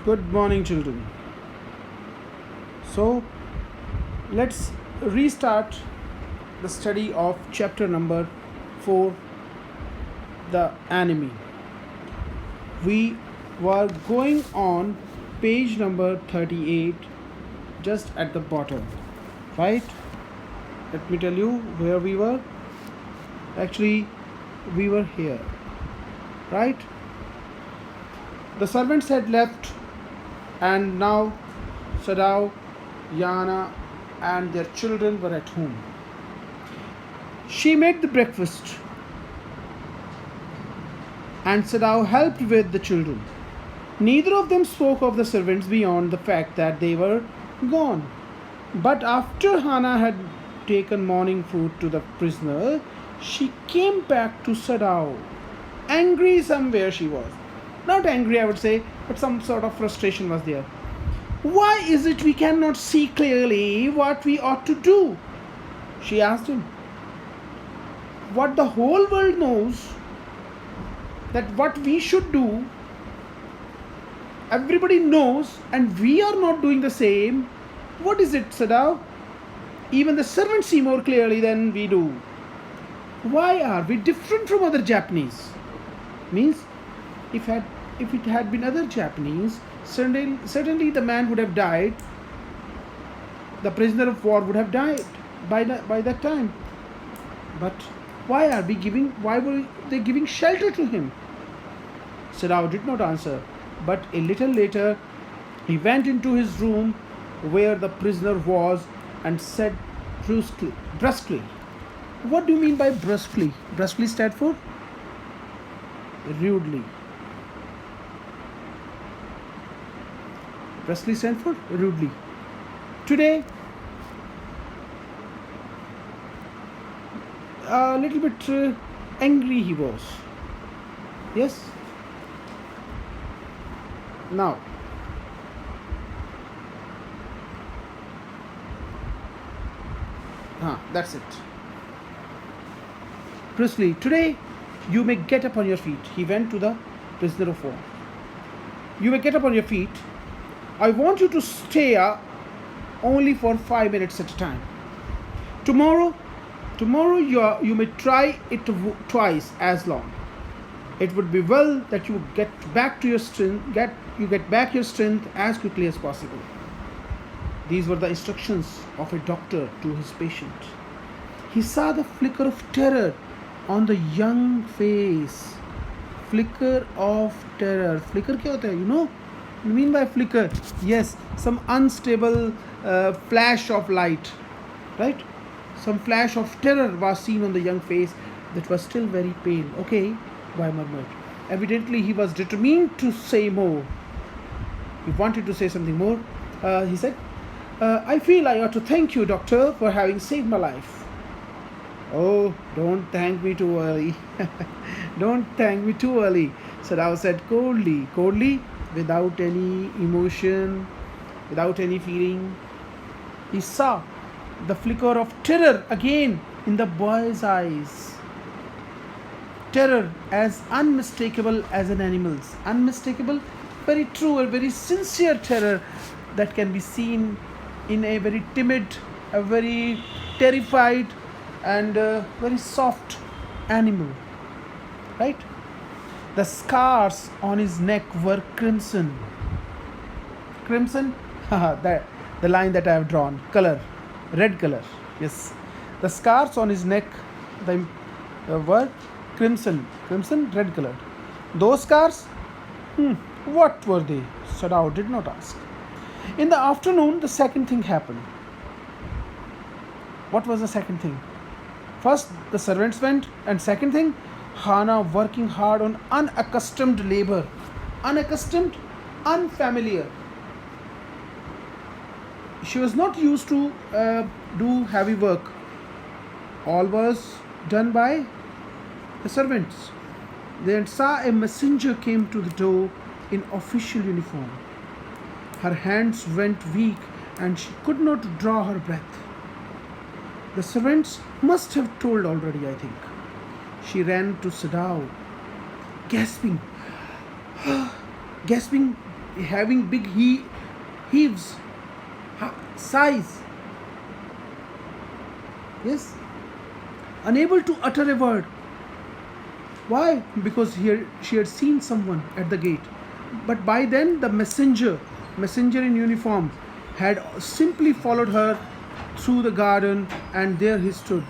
Good morning, children. So, let's restart the study of chapter number 4, the enemy. We were going on page number 38, just at the bottom, right? Let me tell you where we were. Actually, we were here, right? The servants had left, and now Sadao, Yana, and their children were at home. She made the breakfast, and Sadao helped with the children. Neither of them spoke of the servants beyond the fact that they were gone. But after Hannah had taken morning food to the prisoner, she came back to Sadao. Angry somewhere she was. Not angry, I would say, but some sort of frustration was there. Why is it we cannot see clearly what we ought to do? She asked him. What the whole world knows, that what we should do, everybody knows, and we are not doing the same. What is it, Sadao? Even the servants see more clearly than we do. Why are we different from other Japanese? Means, if it had been other Japanese, certainly the man would have died. The prisoner of war would have died by that time. But why were they giving shelter to him? Sadao did not answer, but a little later he went into his room where the prisoner was and said brusquely. What do you mean by brusquely? Brusquely stands for rudely. Brusquely stands for rudely. Today, a little bit angry he was. Yes? Now, that's it. Brusquely, today you may get up on your feet. He went to the prisoner of war. You may get up on your feet. I want you to stay only for 5 minutes at a time. Tomorrow you may try it twice as long. It would be well that you get back your strength as quickly as possible. These were the instructions of a doctor to his patient. He saw the flicker of terror on the young face. Flicker of terror. Flicker क्या होता है? You know? You mean by flicker? Yes, some unstable flash of light, right? Some flash of terror was seen on the young face that was still very pale. Okay, Why murmured. Evidently, he was determined to say more. He wanted to say something more. He said, I feel I ought to thank you, doctor, for having saved my life. Oh, don't thank me too early. Don't thank me too early, Sadao said coldly, without any emotion, without any feeling. He saw the flicker of terror again in the boy's eyes. Terror as unmistakable as an animal's. Unmistakable, very true, a very sincere terror that can be seen in a very timid, a very terrified, and very soft animal. Right? The scars on his neck were crimson. Crimson? The line that I have drawn. Color. Red color. Yes. The scars on his neck were crimson. Crimson, red color. Those scars? What were they? Sadao did not ask. In the afternoon, the second thing happened. What was the second thing? First, the servants went, and second thing, Hannah working hard on unaccustomed labor. Unaccustomed, unfamiliar. She was not used to do heavy work. All was done by the servants. Then saw a messenger came to the door in official uniform. Her hands went weak and she could not draw her breath. The servants must have told already, I think. She ran to Sadao, gasping having big heaves, sighs. Yes, unable to utter a word. Why? Because she had seen someone at the gate. But by then the messenger in uniform, had simply followed her through the garden, and there he stood.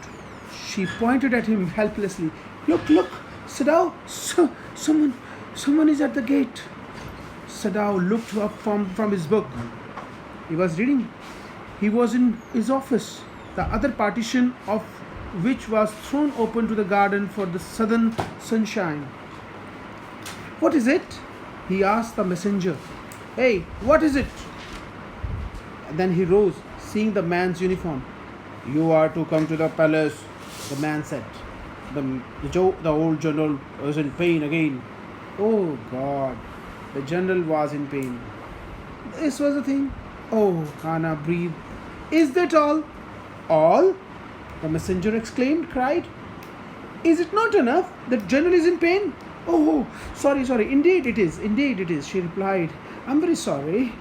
She pointed at him helplessly. Look, Sadao, someone is at the gate. Sadao looked up from his book. He was reading. He was in his office, the other partition of which was thrown open to the garden for the southern sunshine. What is it? He asked the messenger. Hey, what is it? And then he rose, seeing the man's uniform. You are to come to the palace, the man said. The old general was in pain again. Oh God, the general was in pain. This was the thing. Oh, Hannah breathed. Is that all? All? The messenger cried. Is it not enough? The general is in pain? Oh, sorry. Indeed it is, she replied. I'm very sorry.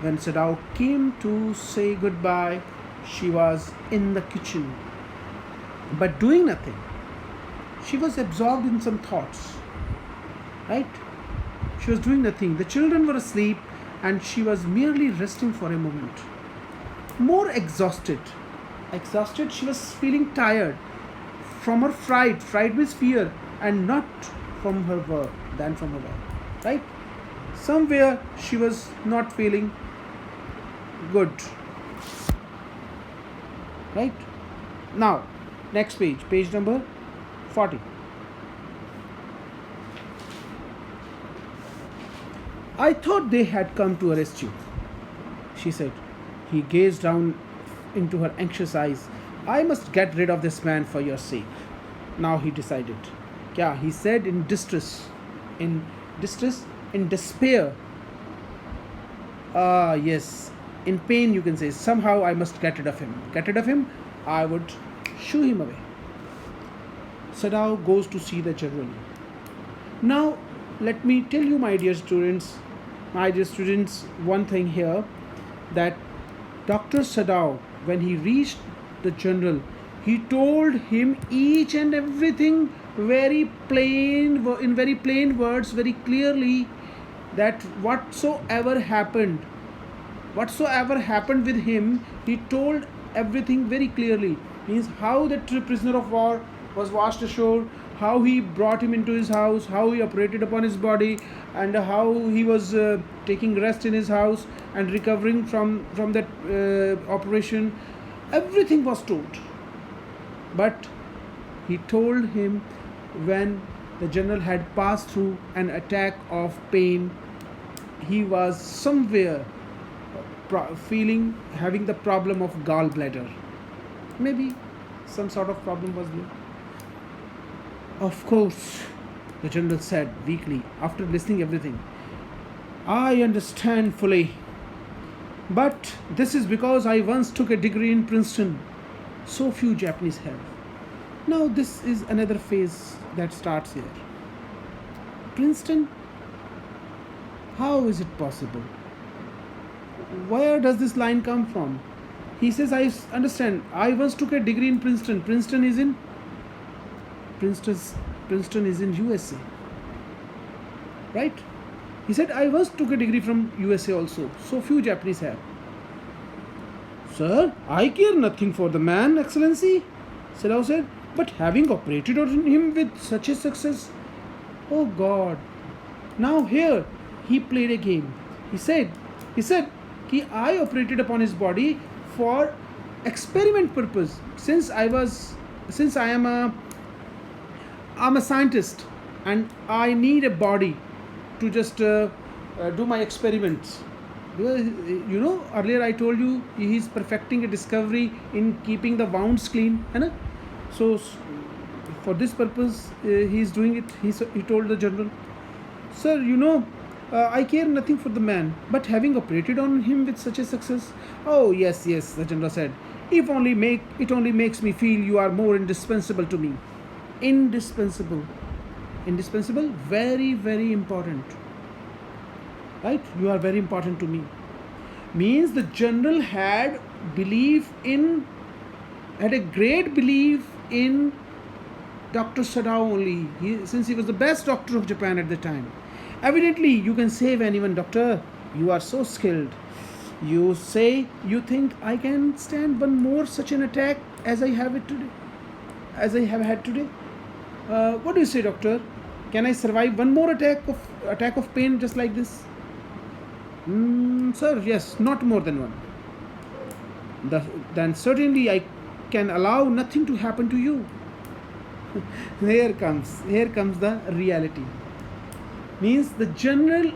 When Sadao came to say goodbye, she was in the kitchen, but doing nothing. She was absorbed in some thoughts. Right? She was doing nothing. The children were asleep, and she was merely resting for a moment. More exhausted, she was feeling tired from her fright. Fright means fear, and not from her work, than from her work. Right? Somewhere she was not feeling good. Right? Now, next page number 40. I thought they had come to arrest you, she said. He gazed down into her anxious eyes. I must get rid of this man for your sake. Now he decided. Kya? He said in distress. In despair. Yes. In pain, you can say. Somehow I must get rid of him. Get rid of him, I would shoo him away. Sadao goes to see the general. Now, let me tell you, my dear students, one thing here, that Dr. Sadao, when he reached the general, he told him each and everything in very plain words, very clearly, that whatsoever happened with him, he told everything very clearly. Means how the prisoner of war was washed ashore, how he brought him into his house, how he operated upon his body, and how he was taking rest in his house and recovering from that operation. Everything was told. But he told him when the general had passed through an attack of pain, he was somewhere having the problem of gallbladder. Maybe some sort of problem was there. Of course, the general said weakly, after listening everything. I understand fully. But this is because I once took a degree in Princeton. So few Japanese have. Now this is another phase that starts here. Princeton? How is it possible? Where does this line come from? He says, I understand. I once took a degree in Princeton. Princeton is in USA. Right? He said, I once took a degree from USA also. So few Japanese have. Sir, I care nothing for the man, Excellency, Sadao said. But having operated on him with such a success, oh God. Now here, he played a game. He said, I operated upon his body for experiment purpose. Since I am a scientist and I need a body to just do my experiments. Earlier I told you he's perfecting a discovery in keeping the wounds clean. So for this purpose he's doing it. He told the general, sir, I care nothing for the man, but having operated on him with such a success. Oh yes, the general said. It only makes me feel you are more indispensable to me. Indispensable, very, very important. right? You are very important to me. Means the general had a great belief in Dr. Sadao only, since he was the best doctor of Japan at the time. Evidently, you can save anyone, doctor. You are so skilled. You say you think I can stand one more such an attack as I have it today, as I have had today. What do you say, doctor? Can I survive one more attack of pain just like this? Sir, yes, not more than one. Then certainly I can allow nothing to happen to you. Here comes the reality. Means the general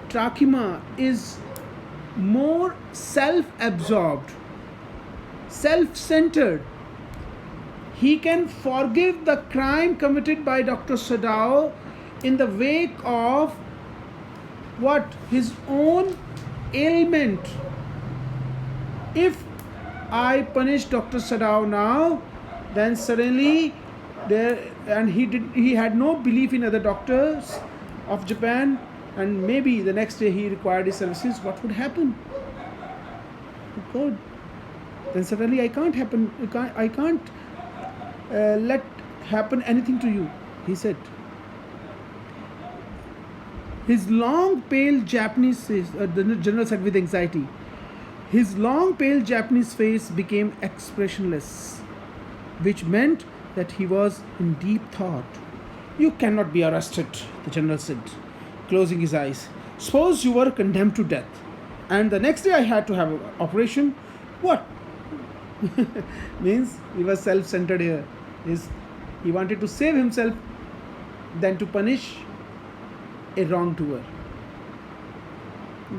Takima is more self-absorbed, self-centered. He can forgive the crime committed by Dr. Sadao in the wake of what? His own ailment. If I punish Dr. Sadao now, then suddenly he had no belief in other doctors of Japan, and maybe the next day he required his services. What would happen? God. Then suddenly I can't let happen anything to you, he said. His long pale Japanese face, the general said with anxiety, his long pale Japanese face became expressionless, which meant that he was in deep thought. You cannot be arrested, the general said, closing his eyes. Suppose you were condemned to death, and the next day I had to have an operation. What? Means he was self-centered here. He wanted to save himself than to punish a wrongdoer.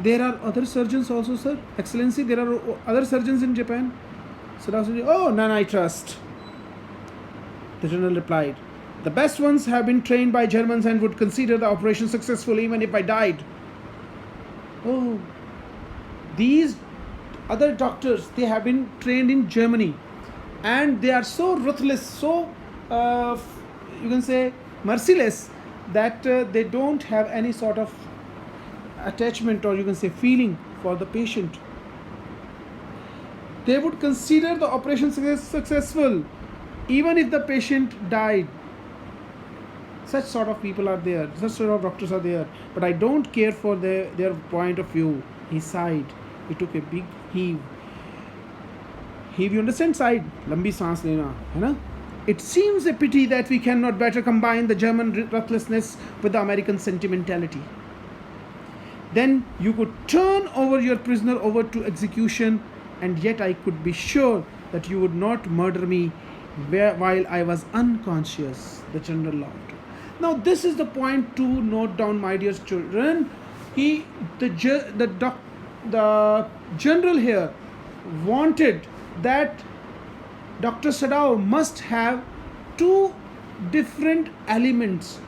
There are other surgeons also, sir. Excellency, there are other surgeons in Japan. Sadao said, oh, none I trust. The general replied, the best ones have been trained by Germans and would consider the operation successful even if I died. Oh, these other doctors, they have been trained in Germany, and they are so ruthless, so you can say merciless, that they don't have any sort of attachment, or you can say feeling, for the patient. They would consider the operation successful even if the patient died. Such sort of people are there, such sort of doctors are there, but I don't care for their point of view. He sighed. He took a big heave. You understand? Sighed. Lambi saans lena, hai na? It seems a pity that we cannot better combine the German ruthlessness with the American sentimentality. Then you could turn over your prisoner over to execution, and yet I could be sure that you would not murder me while I was unconscious. The general laughed. Now this is the point to note down, my dear children. The general here wanted that Dr. Sadao must have two different elements.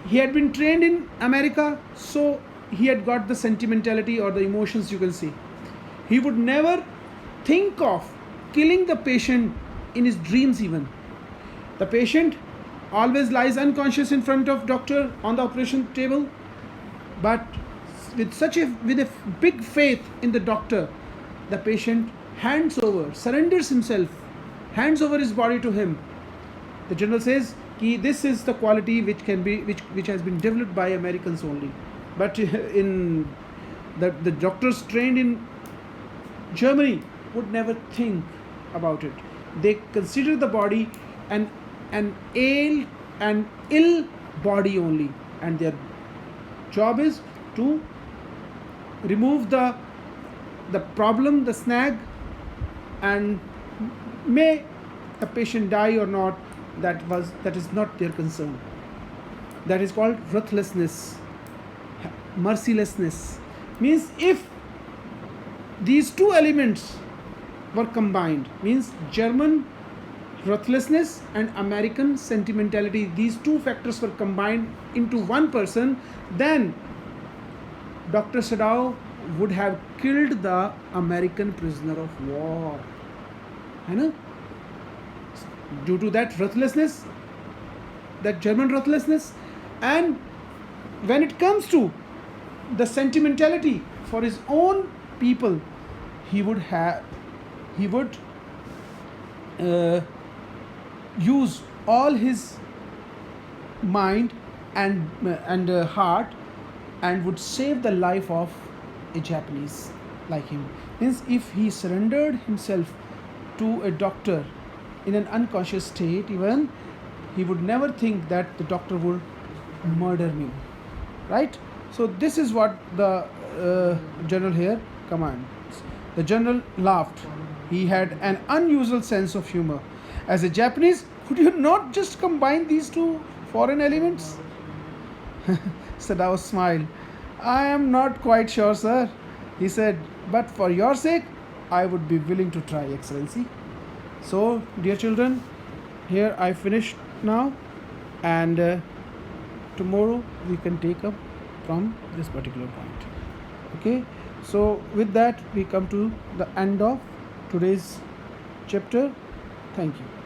He had been trained in America, so he had got the sentimentality or the emotions, you can see. He would never think of killing the patient in his dreams even. The patient always lies unconscious in front of doctor on the operation table, but with a big faith in the doctor, the patient surrenders himself, hands over his body to him. The general says this is the quality which has been developed by Americans only, but in the doctors trained in Germany would never think about it. They consider the body an ill body only, and their job is to remove the problem, the snag, and may the patient die or not, that is not their concern. That is called ruthlessness, mercilessness. Means if these two elements were combined, means German ruthlessness and American sentimentality, these two factors were combined into one person, then Dr. Sadao would have killed the American prisoner of war. I know. Due to that ruthlessness, that German ruthlessness. And when it comes to the sentimentality for his own people, he would uh, use all his mind and heart, and would save the life of a Japanese like him. Means if he surrendered himself to a doctor in an unconscious state, even he would never think that the doctor would murder me, right? So this is what the general here commands. The general laughed. He had an unusual sense of humor. As a Japanese, could you not just combine these two foreign elements? Sadao smiled. I am not quite sure, sir. He said, but for your sake, I would be willing to try, Excellency. So, dear children, here I finished now, and tomorrow we can take up from this particular point. Okay, so with that, we come to the end of today's chapter. Thank you.